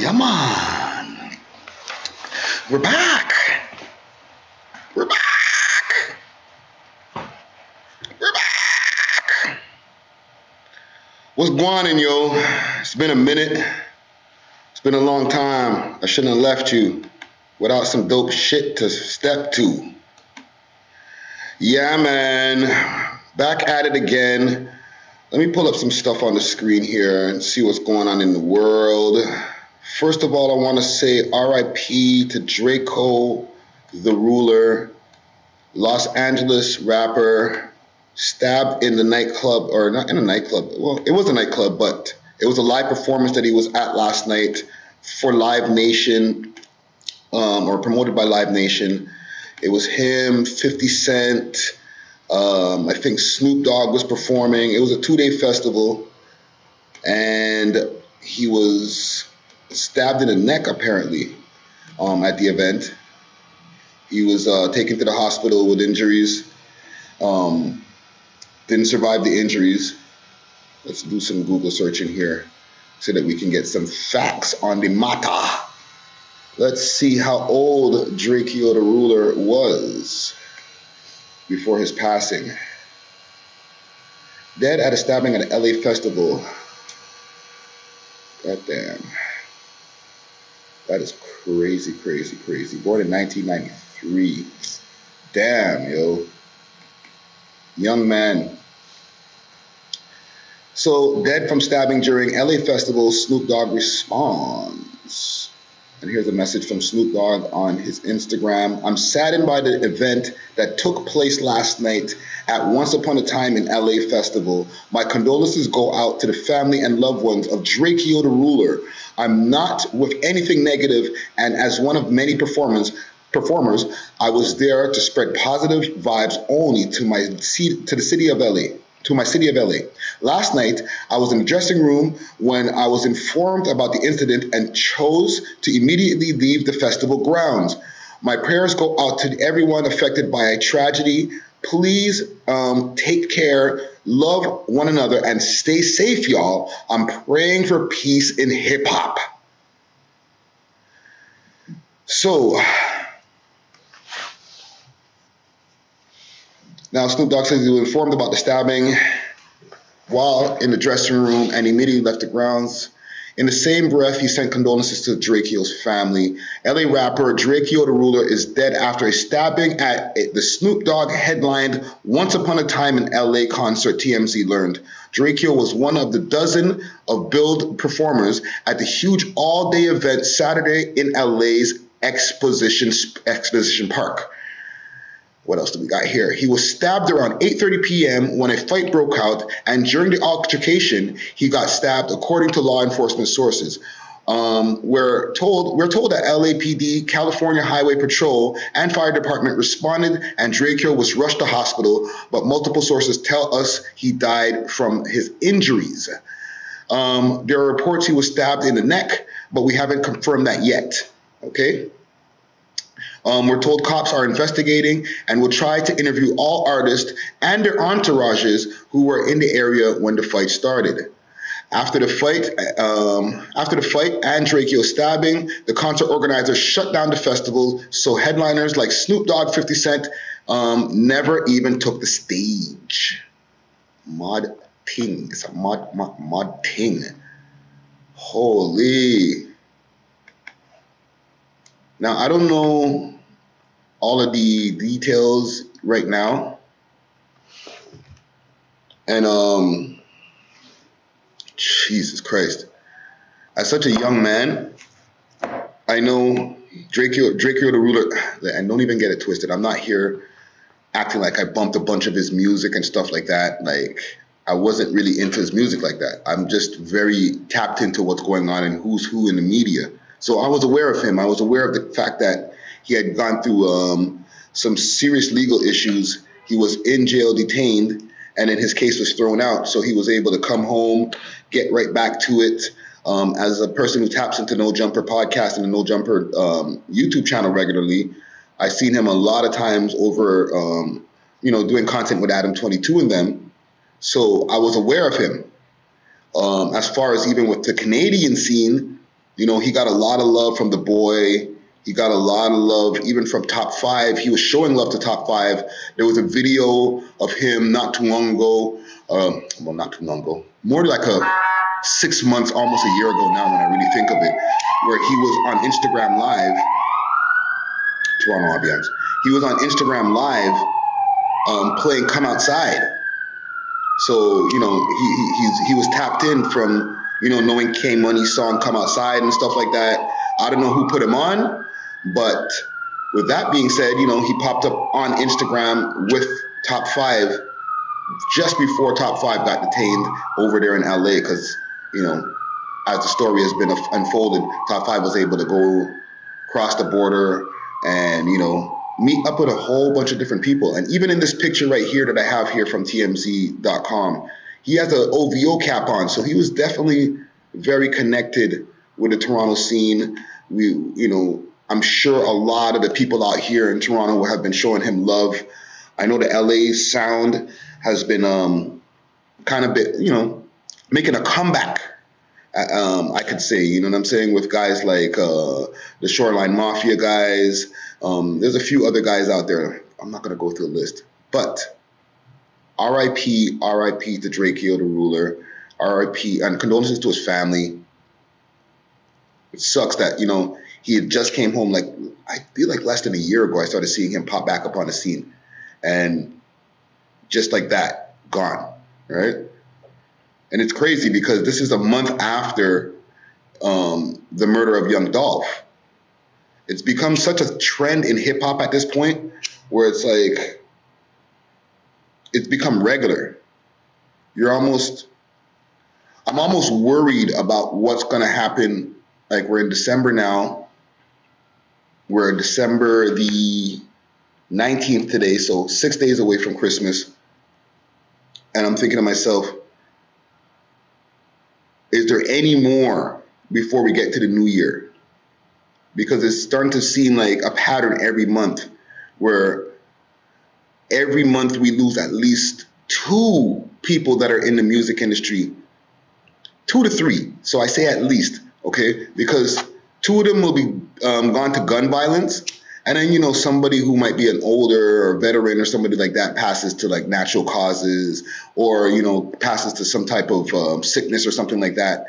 Yeah, man. We're back. We're back. We're back. What's going on, yo? It's been a minute. It's been a long time. I shouldn't have left you without some dope shit to step to. Yeah, man. Back at it again. Let me pull up some stuff on the screen here and see what's going on in the world. First of all, I want to say RIP to Drakeo, the ruler, Los Angeles rapper, stabbed in the nightclub, or not in a nightclub. Well, it was a nightclub, but it was a live performance that he was at last night for Live Nation, or promoted by Live Nation. It was him, 50 Cent, I think Snoop Dogg was performing. It was a 2-day festival, and he was stabbed in the neck apparently at the event. He was taken to the hospital with injuries. Didn't survive the injuries. Let's do some Google searching here so that we can get some facts on the matter. Let's see how old Drakeo the ruler was before his passing. Dead at a stabbing at an LA festival. God damn. That is crazy, crazy, crazy. Born in 1993. Damn, yo. Young man. So, dead from stabbing during LA festival, Snoop Dogg responds. And here's a message from Snoop Dogg on his Instagram. I'm saddened by the event that took place last night at Once Upon a Time in LA Festival. My condolences go out to the family and loved ones of Drakeo the ruler. I'm not with anything negative, and as one of many performers, I was there to spread positive vibes only to the city of LA. To my city of LA. Last night, I was in the dressing room when I was informed about the incident and chose to immediately leave the festival grounds. My prayers go out to everyone affected by a tragedy. Please take care, love one another, and stay safe, y'all. I'm praying for peace in hip hop. So, now, Snoop Dogg says he was informed about the stabbing while in the dressing room and immediately left the grounds. In the same breath, he sent condolences to Drakeo's family. LA rapper Drakeo the ruler is dead after a stabbing at the Snoop Dogg headlined Once Upon a Time in LA concert, TMZ learned. Drakeo was one of the dozen of billed performers at the huge all-day event Saturday in LA's Exposition Park. What else do we got here? He was stabbed around 8:30 p.m. when a fight broke out, and during the altercation, he got stabbed, according to law enforcement sources. We're told that LAPD, California Highway Patrol, and Fire Department responded, and Drakeo was rushed to hospital, but multiple sources tell us he died from his injuries. There are reports he was stabbed in the neck, but we haven't confirmed that yet. Okay? We're told cops are investigating and will try to interview all artists and their entourages who were in the area when the fight started. After the fight and Drakeo's stabbing, the concert organizers shut down the festival, so headliners like Snoop Dogg, 50 Cent never even took the stage. Mod ting. It's a mod ting. Holy. Now, I don't know all of the details right now. And, Jesus Christ. As such a young man, I know Drakeo the ruler, and don't even get it twisted. I'm not here acting like I bumped a bunch of his music and stuff like that. Like, I wasn't really into his music like that. I'm just very tapped into what's going on and who's who in the media. So I was aware of him. I was aware of the fact that he had gone through some serious legal issues. He was in jail, detained, and then his case was thrown out. So he was able to come home, get right back to it. As a person who taps into No Jumper podcast and the No Jumper YouTube channel regularly, I've seen him a lot of times over, doing content with Adam 22 and them. So I was aware of him. As far as even with the Canadian scene, You know, he got a lot of love from the boy. He got a lot of love even from Top 5. He was showing love to Top 5. There was a video of him not too long ago. Well, not too long ago. More like a 6 months, almost a year ago now when I really think of it, where he was on Instagram Live. Toronto ambiance. He was on Instagram Live playing "Come Outside." So you know he was tapped in from knowing K Money's song "Come Outside" and stuff like that. I don't know who put him on, but with that being said, he popped up on Instagram with Top 5 just before Top 5 got detained over there in LA because as the story has been unfolded, Top 5 was able to go cross the border and meet up with a whole bunch of different people. And even in this picture right here that I have here from TMZ.com, he has an OVO cap on, so he was definitely very connected with the Toronto scene. I'm sure a lot of the people out here in Toronto have been showing him love. I know the LA sound has been kind of making a comeback. I could say, you know what I'm saying, with guys like the Shoreline Mafia guys. There's a few other guys out there. I'm not going to go through the list. But RIP to Drakeo, the ruler. RIP, and condolences to his family. It sucks that, he had just came home, like, I feel like less than a year ago, I started seeing him pop back up on the scene. And just like that, gone, right? And it's crazy because this is a month after the murder of Young Dolph. It's become such a trend in hip hop at this point where it's like, it's become regular. I'm almost worried about what's going to happen. Like, we're in December now. We're December the 19th today, so 6 days away from Christmas. And I'm thinking to myself, is there any more before we get to the new year? Because it's starting to seem like a pattern every month where every month we lose at least 2 people that are in the music industry, 2 to 3. So I say at least, okay? Because 2 of them will be gone to gun violence. And then, somebody who might be an older or veteran or somebody like that passes to like natural causes or, passes to some type of sickness or something like that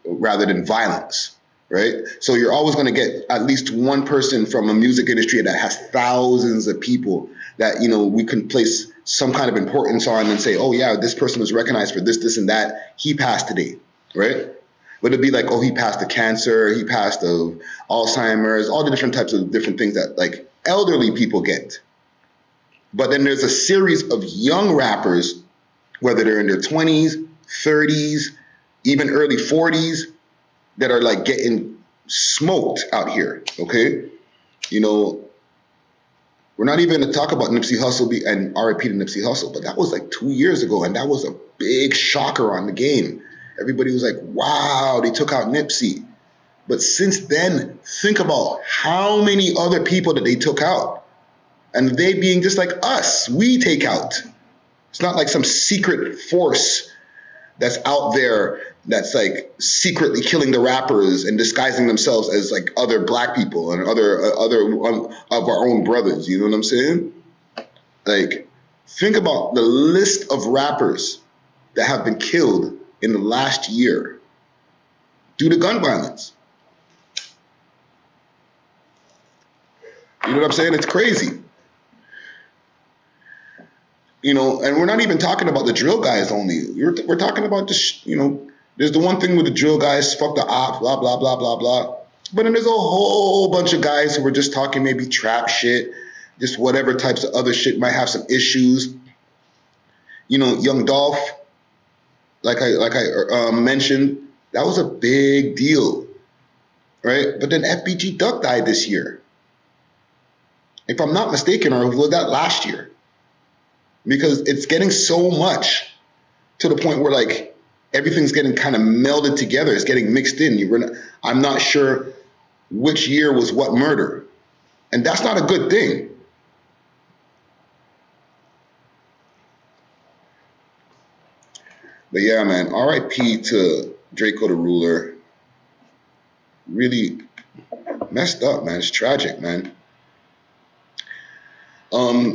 rather than violence, right? So you're always going to get at least one person from a music industry that has thousands of people that, we can place some kind of importance on and say, oh yeah, this person was recognized for this, this, and that. He passed today, right? But it'd be like, oh, he passed of cancer, he passed of Alzheimer's, all the different types of different things that like elderly people get. But then there's a series of young rappers, whether they're in their 20s, 30s, even early 40s, that are like getting smoked out here, okay? We're not even going to talk about Nipsey Hussle and RIP to Nipsey Hussle, but that was like 2 years ago, and that was a big shocker on the game. Everybody was like, wow, they took out Nipsey. But since then, think about how many other people that they took out. And they being just like us, we take out. It's not like some secret force that's out there that's like secretly killing the rappers and disguising themselves as like other black people and other of our own brothers. You know what I'm saying? Like, think about the list of rappers that have been killed in the last year due to gun violence. You know what I'm saying? It's crazy. And we're not even talking about the drill guys only. We're talking about just, there's the one thing with the drill guys, fuck the ops, blah, blah, blah, blah, blah. But then there's a whole bunch of guys who are just talking maybe trap shit, just whatever types of other shit, might have some issues. Young Dolph, like I mentioned, that was a big deal, right? But then FBG Duck died this year. If I'm not mistaken, or was that last year? Because it's getting so much to the point where like everything's getting kind of melded together. It's getting mixed in. I'm not sure which year was what murder. And that's not a good thing. But yeah, man, RIP to Drakeo the Ruler. really messed up, man. It's tragic, man.